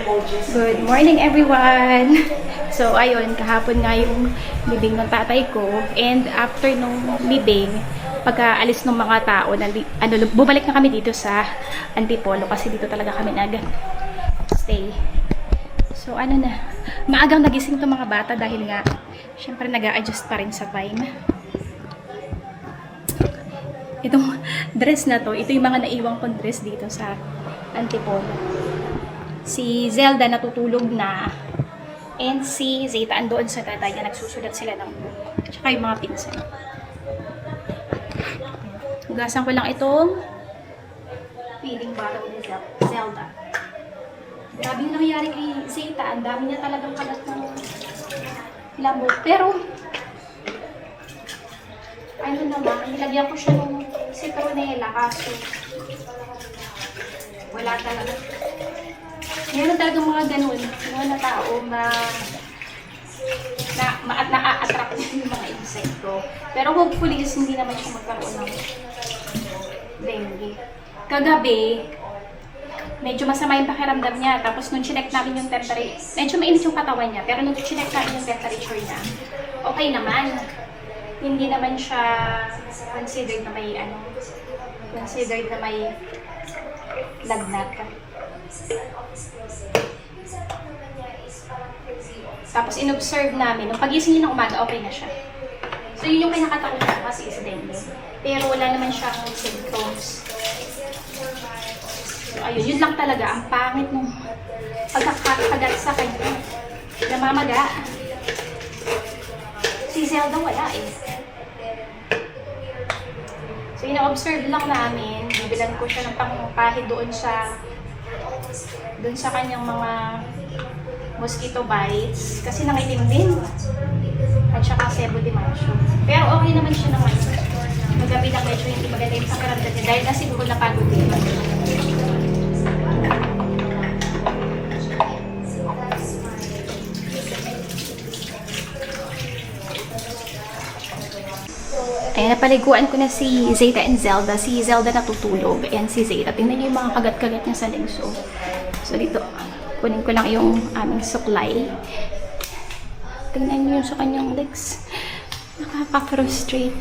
Good morning everyone! So ayun, kahapon nga yung libing ng tatay ko, and after nung libing, pagka-alis ng mga tao, bumalik na kami dito sa Antipolo kasi dito talaga kami nag-stay. So ano na, maagang nagising itong mga bata dahil nga syempre nag-a-adjust pa rin sa time. Itong dress na to, ito yung mga naiwang kong dress dito sa Antipolo. Si Zelda natutulog na, and si Zeta andoon sa tatay niya, nagsusulat sila ng book. Tsaka yung mga pinsan. Hugasan ko lang itong feeding bottle ni Zelda. Grabe yung nangyayari kay Zeta. Ang dami niya talagang kalat ng lamok. Pero, ano naman, nilagyan ko siya ng citronella kaso wala talaga. Meron talagang mga ganun, mga tao na-attract yung mga insekto. Pero hopefully hindi naman siya magkaroon ng dengue. Kagabi, medyo masama yung pakiramdam niya. Tapos nung chinek namin yung temperature, medyo mainit yung katawan niya. Pero nung chinek namin yung temperature niya, okay naman. Hindi naman siya considered na may lagnat. Tapos inobserve namin, nung pagising niya ng umaga, okay na siya. So yun yung pinakatakot ko kasi is dengue. Pero wala naman siyang symptoms. So ayun, yun lang talaga, ang pangit nung pagkakagat sa kanya. Namamaga. Si Zelda wala eh. So ina-observe lang namin, bibilan ko siya ng pangpahid doon sa kanyang mga mosquito bites kasi nangitim din. At saka sebo de macho. Pero okay naman siya naman. Magabi lang medyo hindi maganda yung pakiramdam niya dahil na siguro napagod din. Ayan, napaliguan ko na si Zeta and Zelda. Si Zelda natutulog, and si Zeta, tingnan niyo yung mga kagat-kagat niya sa lingso. So dito, kunin ko lang yung aming suklay. Tingnan niyo yung sa kanyang legs. Nakaka-frustrate.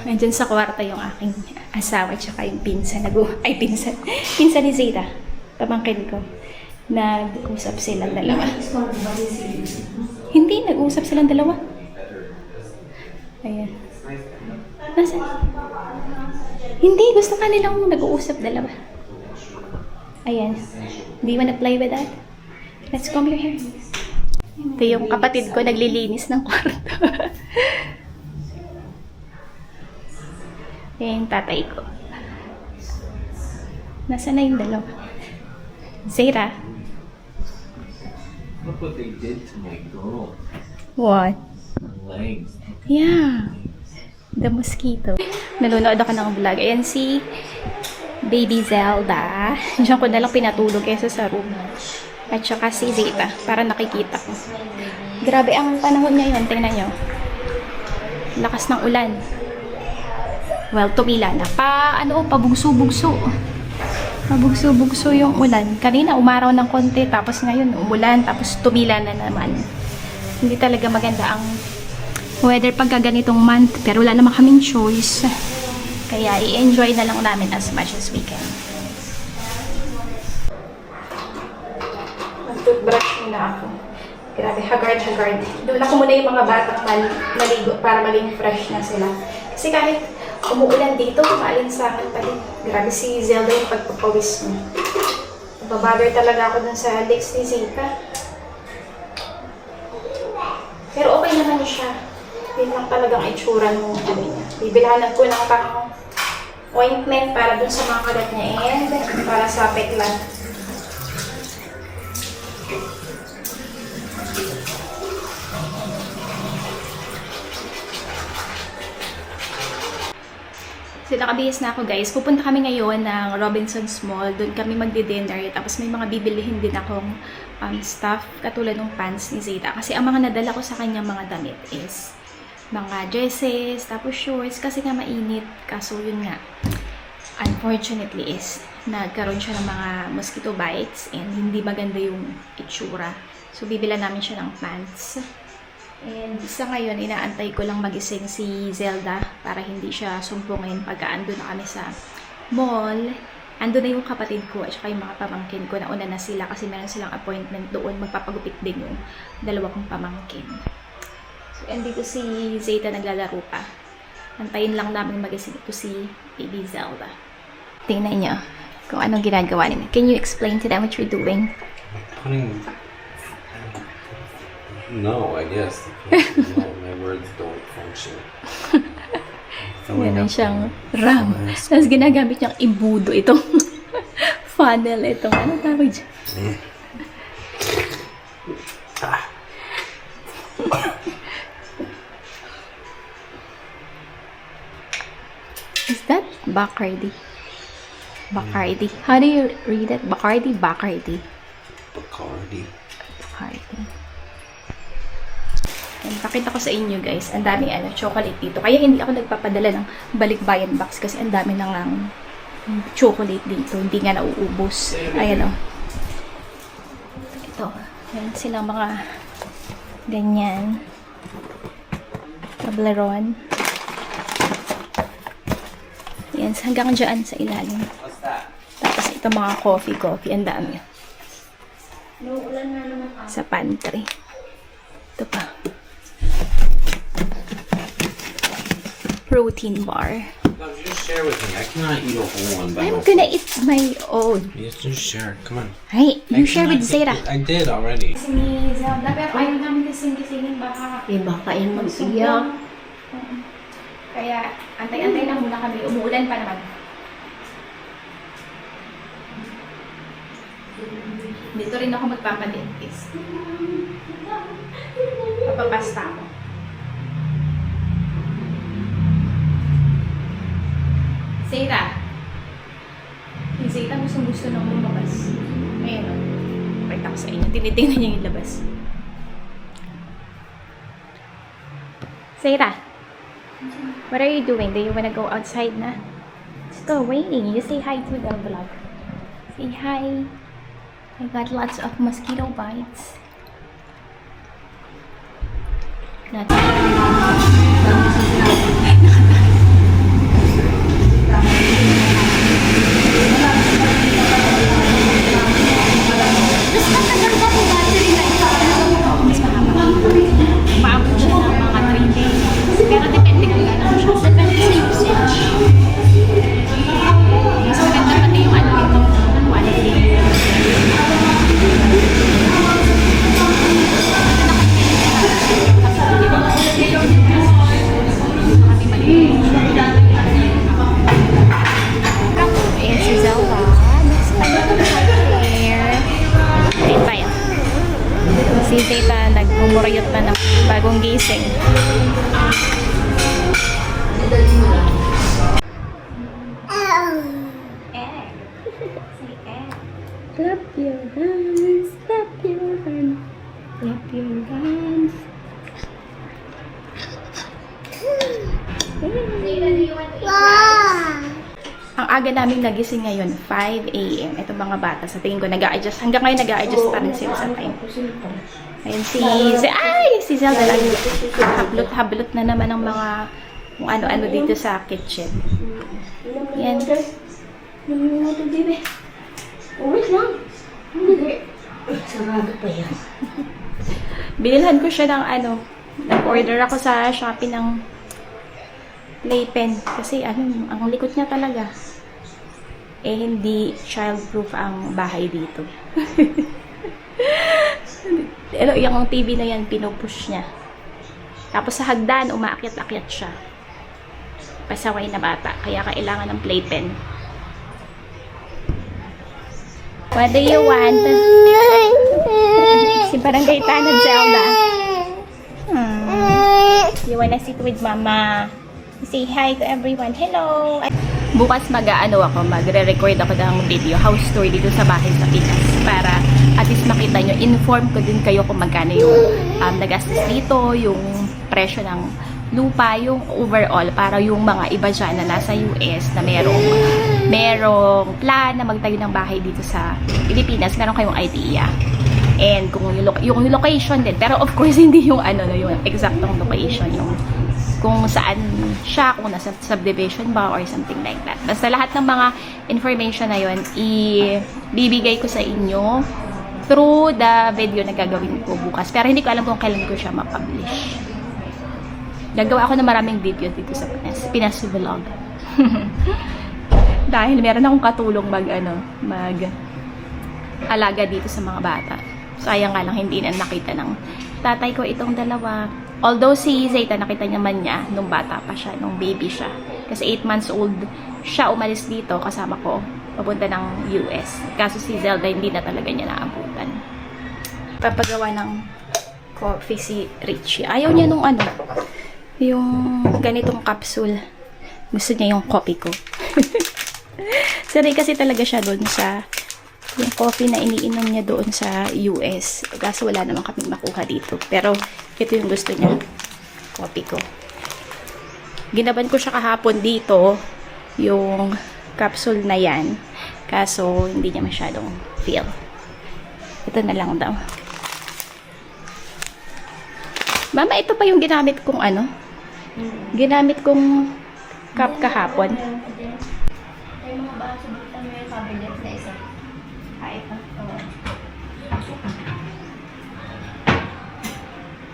Nandyan sa kwarta yung aking asawa tsaka yung pinsan. Pinsan ni Zeta. Pamangkin ko. Nag-usap silang dalawa. Hindi, nag-usap silang dalawa. Ayan. Nasaan? Hindi, gusto ka nilang nag-uusap dalawa. Ayan. Do you wanna play with that? Let's comb your hair. Ito yung kapatid ko, naglilinis ng kwarto. Ayan yung tatay ko. Nasaan na yung dalawa? Zeta? Look what they did to my girl. What? Her legs. Yeah. The mosquito. Nanonood ako ng vlog. Ayan si Baby Zelda. Diyan ko na lang pinatulog kaysa sa room. At saka si Zeta, para nakikita ko. Grabe ang panahon ngayon. Tingnan nyo. Lakas ng ulan. Well, tumila na. Pabugso-bugso. Pabugso-bugso yung ulan. Kanina umaraw ng konti, tapos ngayon umulan, tapos tumila na naman. Hindi talaga maganda ang weather pagka ganitong month, pero wala naman kaming choice. Kaya i-enjoy na lang namin as much as we can. Mag-toothbrush muna ako. Grabe, haggard. Doon ako muna yung mga batang maligo para maging fresh na sila. Kasi kahit umuulan dito, maalinsangan pa din. Grabe si Zelda yung pagpapawis niya. Babother talaga ako dun sa legs ni Zeta. Pero okay naman siya. Yun lang talagang itsura ng ano niya. Bibilhanan ko ng pang ointment para dun sa mga kagat niya and para sa peklat. So nakabihis na ako guys. Pupunta kami ngayon ng Robinsons Mall. Doon kami magdi-dinner. Tapos may mga bibilihin din akong stuff katulad ng pants ni Zeta. Kasi ang mga nadala ko sa kanyang mga damit is mga dresses, tapos shorts, kasi nga mainit. Kaso yun nga, unfortunately is nagkaroon siya ng mga mosquito bites and hindi maganda yung itsura. So, bibila namin siya ng pants. And sa ngayon, inaantay ko lang magising si Zelda para hindi siya sumpungin pagka ando na kami sa mall. Ando na yung kapatid ko at saka yung mga pamangkin ko. Nauna na sila kasi meron silang appointment doon. Magpapagupit din yung dalawa kong pamangkin. So, andito si Zeta naglalaro pa. Antayin lang namin magising ito si Baby Zelda. Tingnan niyo kung anong ginagawa nila. Can you explain to them what you're doing? Putting. No, I guess. No, my words don't function. Meron siyang RAM. Tapos ginagamit niyang imbudo itong funnel. Itong ano tawag dyan? Is that Bacardi? Bacardi. How do you read it? Bacardi? Bacardi. Bacardi. Bacardi. And pakita ko sa inyo guys, ang daming chocolate dito. Kaya hindi ako nagpapadala ng balikbayan box kasi ang dami nang chocolate dito. Hindi nga nauubos. Ayan o. Ito. Meron silang mga ganyan. Toblerone. Yan. Hanggang dyan sa ilalim. Tapos ito mga coffee. Ang dami. Sa pantry. Ito pa. Protein bar. No, just share with me. I cannot eat a whole one by I'm myself. gonna eat my own. Yes, just share. Come on. Hey, I you share with cannot Zara. take it. I did already. Kasi ni Zelda, pero ayaw namin gising-gisingin baka. Baka yan mag-iyak. Kaya, antay-antay na muna kami. Umuulan pa naman. Dito rin ako magpapadentist. Papapasta ako. Zeta. Si Zeta gusto nang lumabas. Ayan o. Pakita ko sa inyo. Tinitingnan niya yung labas. Zeta. What are you doing? Do you wanna go outside na? It's still raining. You say hi to the vlog. Say hi. I got lots of mosquito bites. Paabot siya ng mga 3 days. Pero depende kung gano'n siya. Depende sa usage. Mas maganda pati yung ano ito, quality. Ayan si Zelda. Next time na ito hair. Ayan tayo. Si Zeta nagmumuriyot na ng bagong gising. Egg. Say egg. Clap your hands. Clap your hands. Clap your hands. Ang aga namin nagising ngayon, 5 a.m. Ito mga bata, sa tingin ko nag-a-adjust. Hanggang ngayon nag-a-adjust pa rin sila sa time. Ayun si Zelda lagi. Hablot na naman ng mga kung ano-ano dito sa kitchen. Yan. Uwit lang. Hindi. Sarado pa yan. Binilhan ko siya ng nag-order ako sa Shopee ng playpen. Kasi ang likot niya talaga. Hindi childproof ang bahay dito. Yung TV na yan, pinupush niya. Tapos sa hagdan, umaakyat-akyat siya. Pasaway na bata. Kaya kailangan ng playpen. What do you want? Si Barangay Tanad Zelda. You wanna sit with Mama? Say hi to everyone. Hello! Bukas magre-record ako ng video, house tour dito sa bahay sa Pinas. Para at least makita nyo, inform ko din kayo kung magkano yung nagastos dito, yung presyo ng lupa yung overall para yung mga iba dyan na nasa US na merong plan na magtayo ng bahay dito sa Pilipinas, meron kayong idea. And kung yung location din, pero of course hindi yung yung exactong location, yung kung saan siya, kung nasa subdivision ba or something like that. Basta lahat ng mga information na yun, ibibigay ko sa inyo through the video na gagawin ko bukas. Pero hindi ko alam kung kailan ko siya ma-publish. Gagawa ako ng maraming video dito sa Pinas Vlog. Dahil meron akong katulong mag-alaga dito sa mga bata. Sayang nga lang hindi na nakita ng tatay ko itong dalawa. Although si Zeta nakita naman niya nung bata pa siya, nung baby siya. Kasi 8 months old siya umalis dito kasama ko papunta ng US. Kaso si Zelda hindi na talaga niya naabutan. Papagawa ng coffee si Richie. Ayaw niya nung yung ganitong capsule. Gusto niya yung coffee ko. Sanay kasi talaga siya doon sa yung coffee na iniinom niya doon sa US. Kaso wala naman kaming makuha dito. Pero ito yung gusto niya. Coffee ko. Ginaban ko siya kahapon dito yung capsule na yan. Kaso hindi niya masyadong feel. Ito na lang daw. Mama, ito pa yung ginamit kong ginamit kong cup kahapon. May mga baso dito may cabinet na isa. Ito.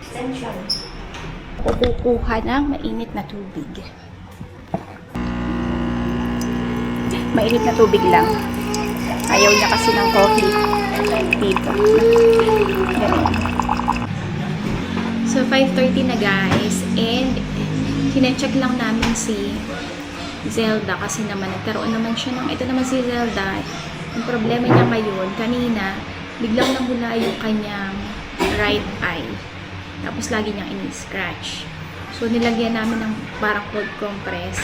Extension. Kukuha ng mainit na tubig. Mainit na tubig lang. Ayaw niya kasi ng coffee dito. Ganun. So, 5:30 na guys. And, kine-check lang namin si Zelda kasi naman nagkaroon naman siya ng, ito naman si Zelda. Ang problema niya ngayon, kanina, biglang nabula yung kanyang right eye. Tapos lagi niyang ini-scratch. So, nilagyan namin ng parang cold compress.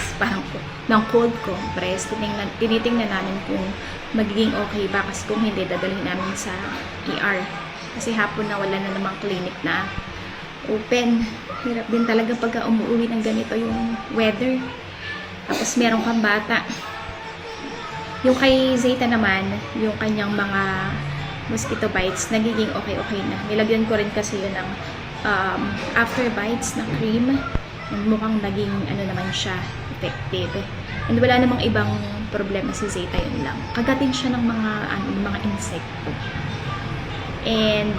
Ng cold compress. Tinitingnan namin kung magiging okay ba. Kasi kung hindi, dadalhin namin sa ER. Kasi hapon na wala na namang clinic na open. Hirap din talaga pagka umuwi ng ganito yung weather. Tapos meron kang bata. Yung kay Zeta naman, yung kanyang mga mosquito bites, nagiging okay na. Nilagyan ko rin kasi yun ng after bites na cream. And mukhang naging naman siya, effective. And wala namang ibang problema si Zeta, yun lang. Kagatin siya ng mga insekto. And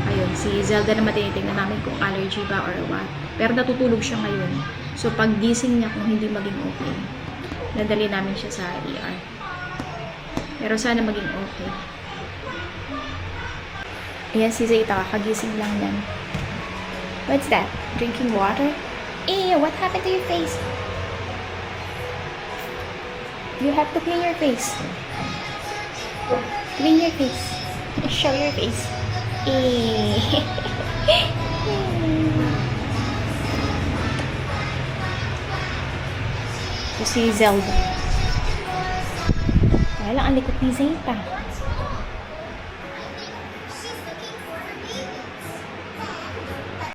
ayun, si Zelda naman tinitingnan namin kung allergy ba or what. Pero natutulog siya ngayon. So pag gising niya kung hindi maging okay, nadali namin siya sa ER. Pero sana maging okay. Ayan si Zeta, kakagising lang yan. What's that? Drinking water? Ew, what happened to your face? You have to clean your face. Clean your face. Show your face. Ito si Zelda. Kaya lang ang likot ni Zeta.